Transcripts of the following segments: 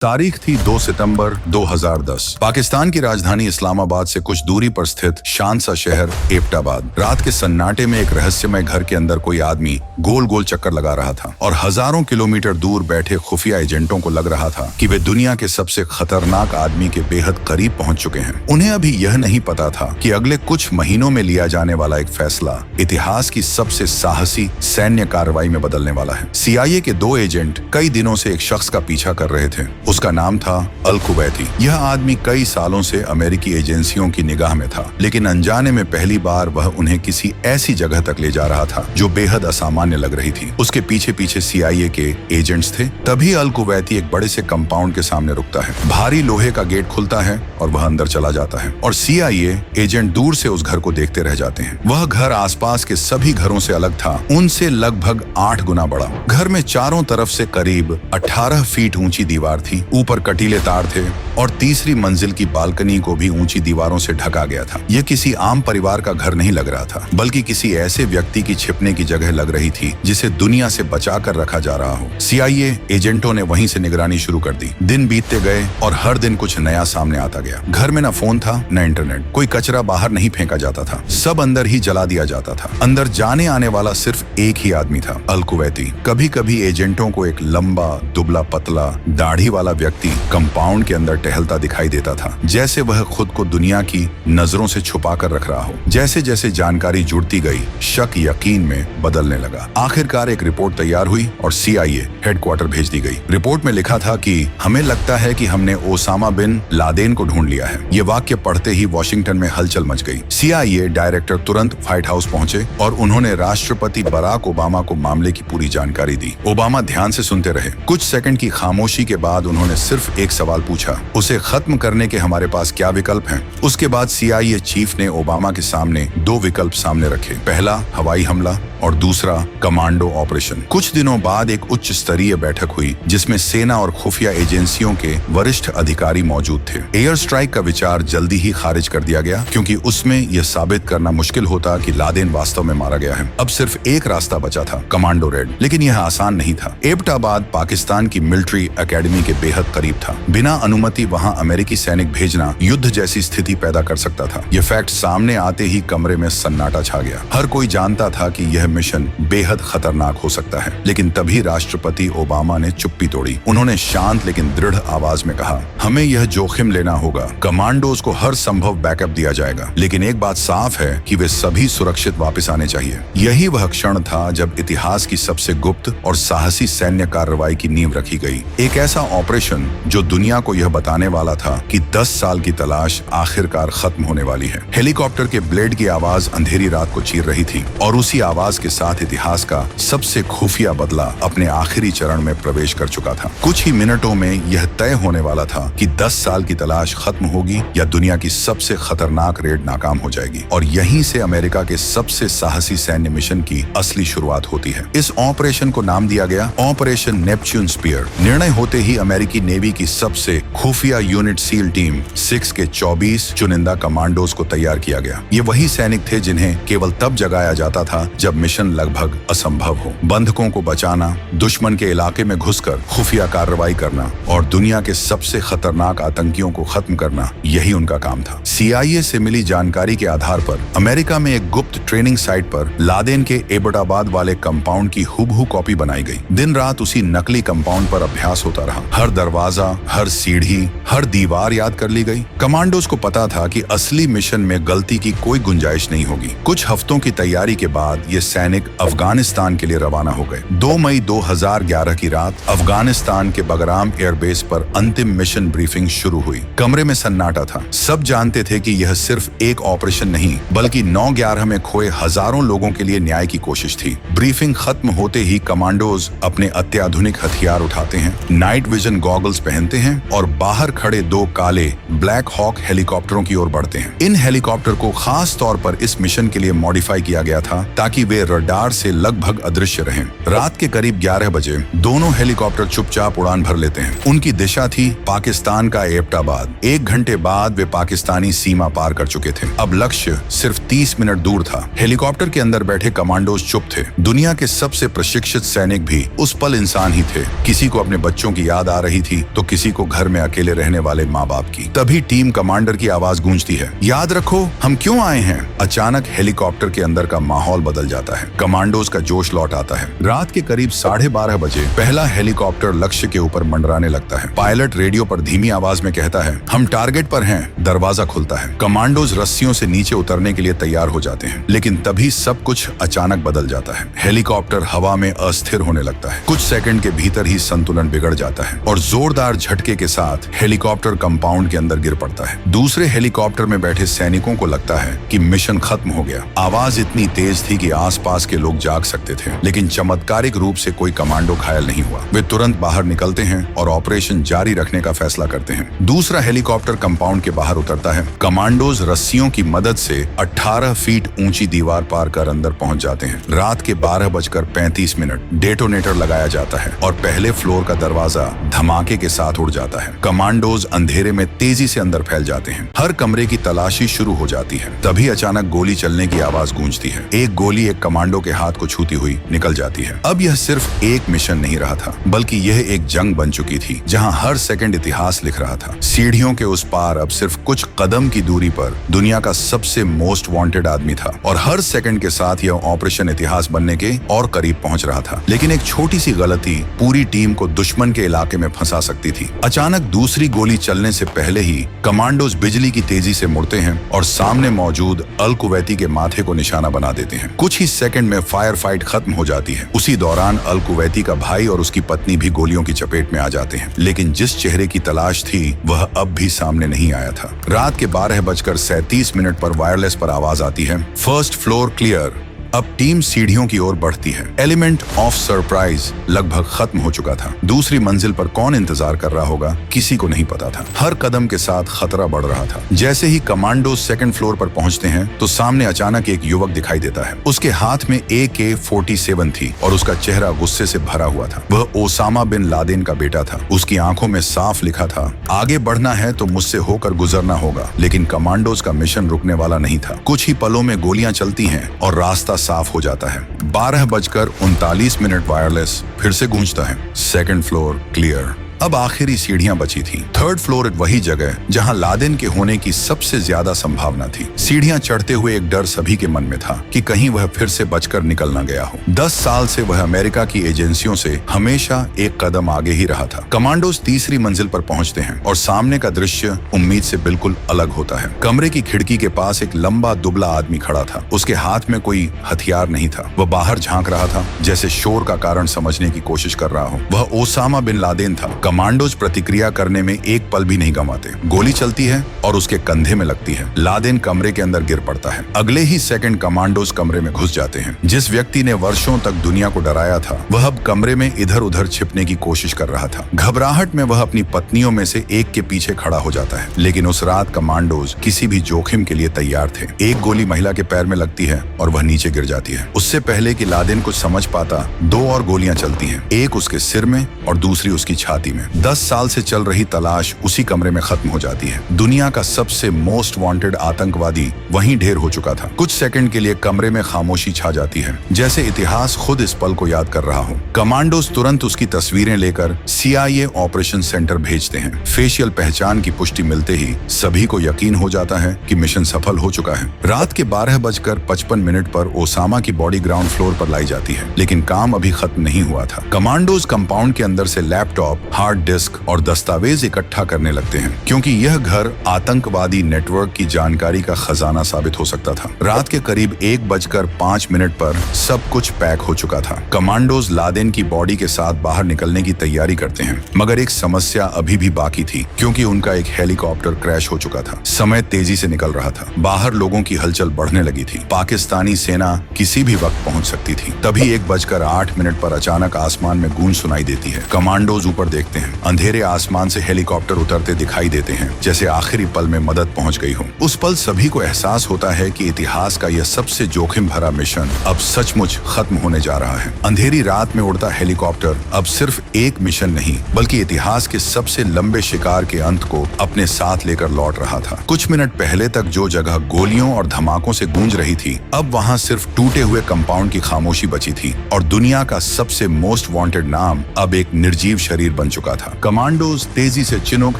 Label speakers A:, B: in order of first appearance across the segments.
A: तारीख थी 2 सितंबर 2010। पाकिस्तान की राजधानी इस्लामाबाद से कुछ दूरी पर स्थित शांत सा शहर एबटाबाद। रात के सन्नाटे में एक रहस्यमय घर के अंदर कोई आदमी गोल गोल चक्कर लगा रहा था और हजारों किलोमीटर दूर बैठे खुफिया एजेंटों को लग रहा था कि वे दुनिया के सबसे खतरनाक आदमी के बेहद करीब पहुंच चुके हैं। उन्हें अभी यह नहीं पता था कि अगले कुछ महीनों में लिया जाने वाला एक फैसला इतिहास की सबसे साहसी सैन्य कार्रवाई में बदलने वाला है। CIA के 2 एजेंट कई दिनों से एक शख्स का पीछा कर रहे थे। उसका नाम था अल कुवैती। यह आदमी कई सालों से अमेरिकी एजेंसियों की निगाह में था, लेकिन अनजाने में पहली बार वह उन्हें किसी ऐसी जगह तक ले जा रहा था जो बेहद असामान्य लग रही थी। उसके पीछे पीछे CIA के एजेंट्स थे। तभी अल कुवैती एक बड़े से कंपाउंड के सामने रुकता है। भारी लोहे का गेट खुलता है और वह अंदर चला जाता है और CIA एजेंट दूर से उस घर को देखते रह जाते हैं। वह घर आसपास के सभी घरों से अलग था, उनसे लगभग 8 गुना बड़ा। घर में चारों तरफ से करीब 18 फीट ऊंची दीवार थी, ऊपर कटीले तार थे और तीसरी मंजिल की बालकनी को भी ऊंची दीवारों से ढका गया था। यह किसी आम परिवार का घर नहीं लग रहा था, बल्कि किसी ऐसे व्यक्ति की छिपने की जगह लग रही थी जिसे दुनिया से बचा कर रखा जा रहा हो। CIA एजेंटों ने वहीं से निगरानी शुरू कर दी। दिन बीतते गए और हर दिन कुछ नया सामने आता गया। घर में न फोन था न इंटरनेट, कोई कचरा बाहर नहीं फेंका जाता था, सब अंदर ही जला दिया जाता था। अंदर जाने आने वाला सिर्फ एक ही आदमी था, अल कुवैती। कभी कभी एजेंटों को एक लंबा दुबला पतला दाढ़ी वाला व्यक्ति कंपाउंड के अंदर टहलता दिखाई देता था, जैसे वह खुद को दुनिया की नजरों से छुपा कर रख रहा हो। जैसे जैसे जानकारी जुड़ती गई, शक यकीन में बदलने लगा। आखिरकार एक रिपोर्ट तैयार हुई और CIA हेडक्वार्टर भेज दी गई। रिपोर्ट में लिखा था कि हमें लगता है कि हमने ओसामा बिन लादेन को ढूंढ लिया है। ये वाक्य पढ़ते ही वॉशिंगटन में हलचल मच गई। CIA डायरेक्टर तुरंत व्हाइट हाउस पहुंचे और उन्होंने राष्ट्रपति बराक ओबामा को मामले की पूरी जानकारी दी। ओबामा ध्यान से सुनते रहे। कुछ सेकंड की खामोशी के बाद उन्होंने सिर्फ एक सवाल पूछा, उसे खत्म करने के हमारे पास क्या विकल्प हैं? उसके बाद CIA चीफ ने ओबामा के सामने 2 विकल्प सामने रखे। पहला हवाई हमला और दूसरा कमांडो ऑपरेशन। कुछ दिनों बाद एक उच्च स्तरीय बैठक हुई जिसमें सेना और खुफिया एजेंसियों के वरिष्ठ अधिकारी मौजूद थे। एयर स्ट्राइक का विचार जल्दी ही खारिज कर दिया गया, क्योंकि उसमें यह साबित करना मुश्किल होता कि लादेन वास्तव में मारा गया है। अब सिर्फ एक रास्ता बचा था, कमांडो रेड। लेकिन यह आसान नहीं था। एबटाबाद पाकिस्तान की मिलिट्री एकेडमी के बेहद करीब था। बिना अनुमति वहां अमेरिकी सैनिक भेजना युद्ध जैसी स्थिति पैदा कर सकता था। यह फैक्ट सामने आते ही कमरे में सन्नाटा छा गया। हर कोई जानता था कि यह मिशन बेहद खतरनाक हो सकता है। लेकिन तभी राष्ट्रपति ओबामा ने चुप्पी तोड़ी। उन्होंने शांत लेकिन दृढ़ आवाज में कहा, हमें यह जोखिम लेना होगा। कमांडोज को हर संभव बैकअप दिया जाएगा, लेकिन एक बात साफ है कि वे सभी सुरक्षित वापस आने चाहिए। यही वह क्षण था जब इतिहास की सबसे गुप्त और साहसी सैन्य कार्रवाई की नींव रखी गई। एक ऐसा ऑपरेशन जो दुनिया को यह बताने वाला था कि 10 साल की तलाश आखिरकार खत्म होने वाली है। हेलीकॉप्टर के ब्लेड की आवाज अंधेरी रात को चीर रही थी और उसी आवाज के साथ इतिहास का सबसे खुफिया बदला अपने आखिरी चरण में प्रवेश कर चुका था। कुछ ही मिनटों में यह तय होने वाला था कि 10 साल की तलाश खत्म होगी या दुनिया की सबसे खतरनाक रेड नाकाम हो जाएगी। और यहीं से अमेरिका के सबसे साहसी सैन्य मिशन की असली शुरुआत होती है। इस ऑपरेशन को नाम दिया गया ऑपरेशन नेपच्यून स्पीयर। निर्णय होते ही अमेरिकी नेवी की सबसे खुफिया यूनिट सील टीम 6 के 24 चुनिंदा कमांडोज को तैयार किया गया। ये वही सैनिक थे जिन्हें केवल तब जगाया जाता था जब मिशन लगभग असंभव हो। बंधकों को बचाना, दुश्मन के इलाके में घुसकर खुफिया कार्रवाई करना और दुनिया के सबसे खतरनाक आतंकियों को खत्म करना, यही उनका काम था। CIA से मिली जानकारी के आधार पर अमेरिका में एक गुप्त ट्रेनिंग साइट पर लादेन के एबटाबाद वाले कंपाउंड की हुबहू कॉपी बनाई गई। दिन रात उसी नकली कंपाउंड पर अभ्यास होता रहा। हर दरवाजा, हर सीढ़ी, हर दीवार याद कर ली गई। कमांडोज को पता था कि असली मिशन में गलती की कोई गुंजाइश नहीं होगी। कुछ हफ्तों की तैयारी के बाद ये सैनिक अफगानिस्तान के लिए रवाना हो गए। 2 मई 2011 की रात अफगानिस्तान के बगराम एयरबेस पर अंतिम मिशन ब्रीफिंग शुरू हुई। कमरे में सन्नाटा था। सब जानते थे कि यह सिर्फ एक ऑपरेशन नहीं, बल्कि 9/11 में खोए हजारों लोगों के लिए न्याय की कोशिश थी। ब्रीफिंग खत्म होते ही कमांडोज अपने अत्याधुनिक हथियार उठाते हैं, नाइट विजन गॉगल्स पहनते हैं और बाहर खड़े 2 काले ब्लैक हॉक हेलीकॉप्टरों की ओर बढ़ते हैं। इन हेलीकॉप्टर को खास तौर पर इस मिशन के लिए मॉडिफाई किया गया था ताकि वे रडार से लगभग अदृश्य रहे। रात के करीब 11 बजे दोनों हेलीकॉप्टर चुपचाप उड़ान भर लेते हैं। उनकी दिशा थी पाकिस्तान का एबटाबाद। 1 घंटे बाद वे पाकिस्तानी सीमा पार कर चुके थे। अब लक्ष्य सिर्फ 30 मिनट दूर था। हेलीकॉप्टर के अंदर बैठे कमांडोज चुप थे। दुनिया के सबसे प्रशिक्षित सैनिक भी उस पल इंसान ही थे। किसी को अपने बच्चों की याद आ रही थी तो किसी को घर में अकेले रहने वाले माँ बाप की। तभी टीम कमांडर की आवाज गूंजती है, याद रखो हम क्यों आए हैं। अचानक हेलीकॉप्टर के अंदर का माहौल बदल जाता है। कमांडोज का जोश लौट आता है। रात के करीब 12:30 बजे पहला हेलीकॉप्टर लक्ष्य के ऊपर मंडराने लगता है। पायलट रेडियो पर धीमी आवाज में कहता है, हम टारगेट पर हैं। दरवाजा खुलता है। कमांडोज रस्सियों से नीचे उतरने के लिए तैयार हो जाते हैं, लेकिन तभी सब कुछ अचानक बदल जाता है। हेलीकॉप्टर हवा में अस्थिर होने लगता है। कुछ सेकंड के भीतर ही संतुलन बिगड़ जाता है और जोरदार झटके के साथ हेलीकॉप्टर कंपाउंड के अंदर गिर पड़ता है। दूसरे हेलीकॉप्टर में बैठे सैनिकों को लगता है कि मिशन खत्म हो गया। आवाज इतनी तेज थी कि आसपास के लोग जाग सकते थे, लेकिन चमत्कारिक रूप से कोई कमांडो घायल नहीं हुआ। वे तुरंत बाहर निकलते हैं और ऑपरेशन जारी रखने का फैसला करते हैं। दूसरा हेलीकॉप्टर कंपाउंड के बाहर उतरता है। कमांडोज रस्सियों की मदद से 18 फीट ऊंची दीवार पार कर अंदर पहुंच जाते हैं। रात के 12:35 डेटोनेटर लगाया जाता है और पहले फ्लोर का दरवाजा धमाके के साथ उड़ जाता है। कमांडोज अंधेरे में तेजी से अंदर फैल जाते हैं। हर कमरे की तलाशी शुरू हो जाती है। तभी अचानक गोली चलने की आवाज गूंजती है। एक गोली एक कमांडो के हाथ को छूती हुई निकल जाती है। अब यह सिर्फ एक मिशन नहीं रहा था, बल्कि यह एक जंग बन चुकी थी, जहां हर सेकंड इतिहास लिख रहा था। सीढ़ियों के उस पार अब सिर्फ कुछ कदम की दूरी पर दुनिया का सबसे मोस्ट वांटेड आदमी था और हर सेकंड के साथ यह ऑपरेशन इतिहास बनने के और करीब पहुंच रहा था। लेकिन एक छोटी सी गलती पूरी टीम को दुश्मन के इलाके में फंसा सकती थी। अचानक दूसरी गोली चलने से पहले ही कमांडोज बिजली की तेजी से मुड़ते हैं और सामने मौजूद अल कुवैती के माथे को निशाना बना देते हैं। कुछ ही सेकंड में फायर फाइट खत्म हो जाती है। उसी दौरान अल कुवैती का भाई और उसकी पत्नी भी गोलियों की चपेट में आ जाते हैं, लेकिन जिस चेहरे की तलाश थी वह अब भी सामने नहीं आया था। रात के 12:37 पर वायरलेस पर आवाज आती है, फर्स्ट फ्लोर क्लियर। अब टीम सीढ़ियों की ओर बढ़ती है। एलिमेंट ऑफ सरप्राइज लगभग खत्म हो चुका था। दूसरी मंजिल पर कौन इंतजार कर रहा होगा किसी को नहीं पता था। हर कदम के साथ खतरा बढ़ रहा था। जैसे ही कमांडो सेकंड फ्लोर पर पहुंचते हैं तो सामने अचानक एक युवक दिखाई देता है। उसके हाथ में AK-47 थी और उसका चेहरा गुस्से से भरा हुआ था। वह ओसामा बिन लादेन का बेटा था। उसकी आंखों में साफ लिखा था, आगे बढ़ना है तो मुझसे होकर गुजरना होगा। लेकिन कमांडोज का मिशन रुकने वाला नहीं था। कुछ ही पलों में गोलियां चलती हैं और रास्ता साफ हो जाता है। 12:39 वायरलेस फिर से गूंजता है, सेकंड फ्लोर क्लियर। अब आखिरी सीढ़ियां बची थी। थर्ड फ्लोर वही जगह जहां लादेन के होने की सबसे ज्यादा संभावना थी। सीढ़ियां चढ़ते हुए एक डर सभी के मन में था कि कहीं वह फिर से बचकर निकल न गया हो। 10 साल से वह अमेरिका की एजेंसियों से हमेशा एक कदम आगे ही रहा था। कमांडोज तीसरी मंजिल पर पहुंचते हैं और सामने का दृश्य उम्मीद से बिल्कुल अलग होता है। कमरे की खिड़की के पास एक लंबा दुबला आदमी खड़ा था। उसके हाथ में कोई हथियार नहीं था। वह बाहर झांक रहा था, जैसे शोर का कारण समझने की कोशिश कर रहा हो। वह ओसामा बिन लादेन था। कमांडोज प्रतिक्रिया करने में एक पल भी नहीं गंवाते। गोली चलती है और उसके कंधे में लगती है। लादेन कमरे के अंदर गिर पड़ता है। अगले ही सेकंड कमांडोज कमरे में घुस जाते हैं। जिस व्यक्ति ने वर्षों तक दुनिया को डराया था वह अब कमरे में इधर उधर छिपने की कोशिश कर रहा था। घबराहट में वह अपनी पत्नियों में से एक के पीछे खड़ा हो जाता है। लेकिन उस रात कमांडोज किसी भी जोखिम के लिए तैयार थे। एक गोली महिला के पैर में लगती है और वह नीचे गिर जाती है। उससे पहले कि लादेन कुछ समझ पाता, 2 और गोलियां चलती हैं, एक उसके सिर में और दूसरी उसकी छाती में। 10 साल से चल रही तलाश उसी कमरे में खत्म हो जाती है। दुनिया का सबसे मोस्ट वांटेड आतंकवादी वहीं ढेर हो चुका था। कुछ सेकंड के लिए कमरे में खामोशी छा जाती है, जैसे इतिहास खुद इस पल को याद कर रहा हो। कमांडोज तुरंत उसकी तस्वीरें लेकर CIA ऑपरेशन सेंटर भेजते हैं। फेशियल पहचान की पुष्टि मिलते ही सभी को यकीन हो जाता है कि मिशन सफल हो चुका है। रात के 12:55 पर ओसामा की बॉडी ग्राउंड फ्लोर पर लाई जाती है, लेकिन काम अभी खत्म नहीं हुआ था। कमांडोज कंपाउंड के अंदर से लैपटॉप, हार्ड डिस्क और दस्तावेज इकट्ठा करने लगते हैं, क्योंकि यह घर आतंकवादी नेटवर्क की जानकारी का खजाना साबित हो सकता था। रात के करीब 1:05 पर सब कुछ पैक हो चुका था। कमांडोज लादेन की बॉडी के साथ बाहर निकलने की तैयारी करते हैं, मगर एक समस्या अभी भी बाकी थी, क्योंकि उनका एक हेलीकॉप्टर क्रैश हो चुका था। समय तेजी से निकल रहा था। बाहर लोगों की हलचल बढ़ने लगी थी। पाकिस्तानी सेना किसी भी वक्त पहुंच सकती थी। तभी 1:08 पर अचानक आसमान में गूंज सुनाई देती है। कमांडोज ऊपर देखते सकते हैं। अंधेरे आसमान से हेलीकॉप्टर उतरते दिखाई देते हैं, जैसे आखिरी पल में मदद पहुंच गई हो। उस पल सभी को एहसास होता है कि इतिहास का यह सबसे जोखिम भरा मिशन अब सचमुच खत्म होने जा रहा है। अंधेरी रात में उड़ता हेलीकॉप्टर अब सिर्फ एक मिशन नहीं, बल्कि इतिहास के सबसे लंबे शिकार के अंत को अपने साथ लेकर लौट रहा था। कुछ मिनट पहले तक जो जगह गोलियों और धमाकों से गूंज रही थी, अब वहां सिर्फ टूटे हुए कंपाउंड की खामोशी बची थी और दुनिया का सबसे मोस्ट वांटेड नाम अब एक निर्जीव शरीर बन चुका था। कमांडोज तेजी से चिनूक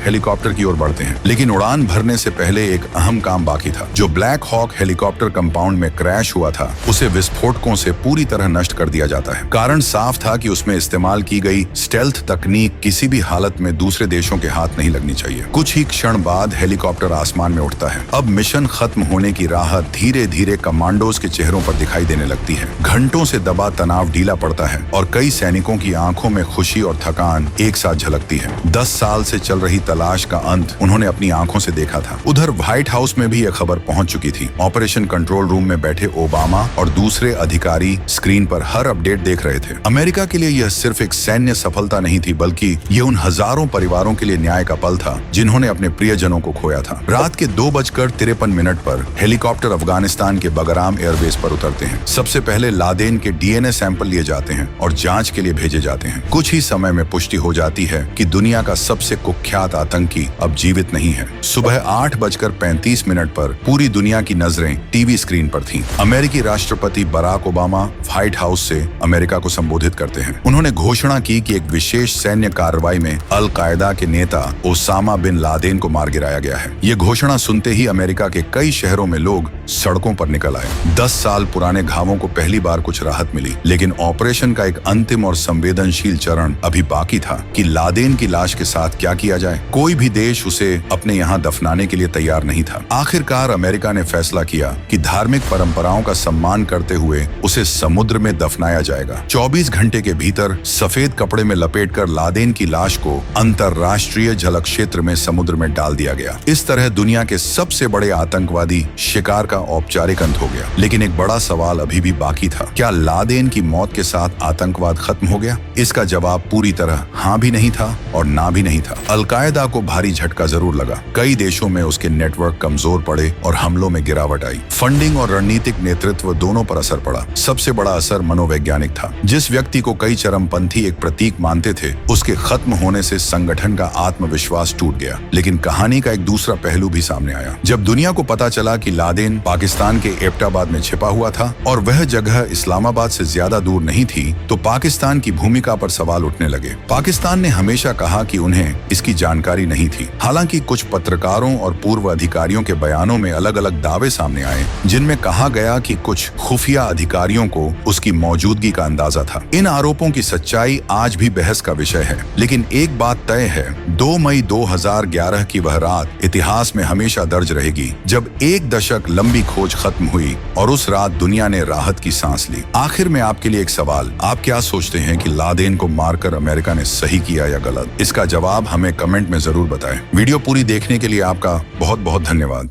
A: हेलीकॉप्टर की ओर बढ़ते हैं, लेकिन उड़ान भरने से पहले एक अहम काम बाकी था। जो ब्लैक हॉक हेलीकॉप्टर कंपाउंड में क्रैश हुआ था, उसे विस्फोटकों से पूरी तरह नष्ट कर दिया जाता है। कारण साफ था कि उसमें इस्तेमाल की गई स्टेल्थ तकनीक किसी भी हालत में दूसरे देशों के हाथ नहीं लगनी चाहिए। कुछ ही क्षण बाद हेलीकॉप्टर आसमान में उठता है। अब मिशन खत्म होने की राहत धीरे धीरे कमांडोज के चेहरों पर दिखाई देने लगती है। घंटों से दबा तनाव ढीला पड़ता है और कई सैनिकों की आंखों में खुशी और थकान एक साथ झलकती है। 10 साल से चल रही तलाश का अंत उन्होंने अपनी आंखों से देखा था। उधर व्हाइट हाउस में भी यह खबर पहुंच चुकी थी। ऑपरेशन कंट्रोल रूम में बैठे ओबामा और दूसरे अधिकारी स्क्रीन पर हर अपडेट देख रहे थे। अमेरिका के लिए यह सिर्फ एक सैन्य सफलता नहीं थी, बल्कि ये उन हजारों परिवारों के लिए न्याय का पल था जिन्होंने अपने प्रियजनों को खोया था। रात के 2:53 पर हेलीकॉप्टर अफगानिस्तान के बगराम एयरबेस पर उतरते हैं। सबसे पहले लादेन के डीएनए सैंपल लिए जाते हैं और जांच के लिए भेजे जाते हैं। कुछ ही समय में पुष्टि हो जाती है कि दुनिया का सबसे कुख्यात आतंकी अब जीवित नहीं है। सुबह 8:35 पर पूरी दुनिया की नजरें टीवी स्क्रीन पर थीं। अमेरिकी राष्ट्रपति बराक ओबामा व्हाइट हाउस से अमेरिका को संबोधित करते हैं। उन्होंने घोषणा की कि एक विशेष सैन्य कार्रवाई में अल कायदा के नेता ओसामा बिन लादेन को मार गिराया गया है। ये घोषणा सुनते ही अमेरिका के कई शहरों में लोग सड़कों पर निकल आए। 10 साल पुराने घावों को पहली बार कुछ राहत मिली, लेकिन ऑपरेशन का एक अंतिम और संवेदनशील चरण अभी बाकी था कि लादेन की लाश के साथ क्या किया जाए। कोई भी देश उसे अपने यहाँ दफनाने के लिए तैयार नहीं था। आखिरकार अमेरिका ने फैसला किया कि धार्मिक परंपराओं का सम्मान करते हुए उसे समुद्र में दफनाया जाएगा। 24 घंटे के भीतर सफेद कपड़े में लपेटकर लादेन की लाश को अंतरराष्ट्रीय जल क्षेत्र में समुद्र में डाल दिया गया। इस तरह दुनिया के सबसे बड़े आतंकवादी शिकार का औपचारिक अंत हो गया। लेकिन एक बड़ा सवाल अभी भी बाकी था। क्या लादेन की मौत के साथ आतंकवाद खत्म हो गया? इसका जवाब पूरी तरह हाँ भी नहीं था और ना भी नहीं था। अल कायदा को भारी झटका जरूर लगा। कई देशों में उसके नेटवर्क कमजोर पड़े और हमलों में गिरावट आई। फंडिंग और रणनीतिक नेतृत्व दोनों पर असर पड़ा। सबसे बड़ा असर मनोवैज्ञानिक था। जिस व्यक्ति को कई चरमपंथी एक प्रतीक मानते थे, उसके खत्म होने से संगठन का आत्मविश्वास टूट गया। लेकिन कहानी का एक दूसरा पहलू भी सामने आया। जब दुनिया को पता चला कि लादेन पाकिस्तान के एबटाबाद में छिपा हुआ था और वह जगह इस्लामाबाद से ज्यादा दूर नहीं थी, तो पाकिस्तान की भूमिका पर सवाल उठने लगे। पाकिस्तान ने हमेशा कहा कि उन्हें इसकी जानकारी नहीं थी। हालांकि कुछ पत्रकारों और पूर्व अधिकारियों के बयानों में अलग अलग दावे सामने आए, जिनमें कहा गया कि कुछ खुफिया अधिकारियों को उसकी मौजूदगी का अंदाजा था। इन आरोपों की सच्चाई आज भी बहस का विषय है, लेकिन एक बात तय है, 2 मई 2011 की वह रात इतिहास में हमेशा दर्ज रहेगी, जब एक दशक लंबी खोज खत्म हुई और उस रात दुनिया ने राहत की सांस ली। आखिर में आपके लिए एक सवाल, आप क्या सोचते हैं कि लादेन को मारकर अमेरिका ने सही किया या गलत? इसका जवाब हमें कमेंट में जरूर बताएं। वीडियो पूरी देखने के लिए आपका बहुत बहुत धन्यवाद।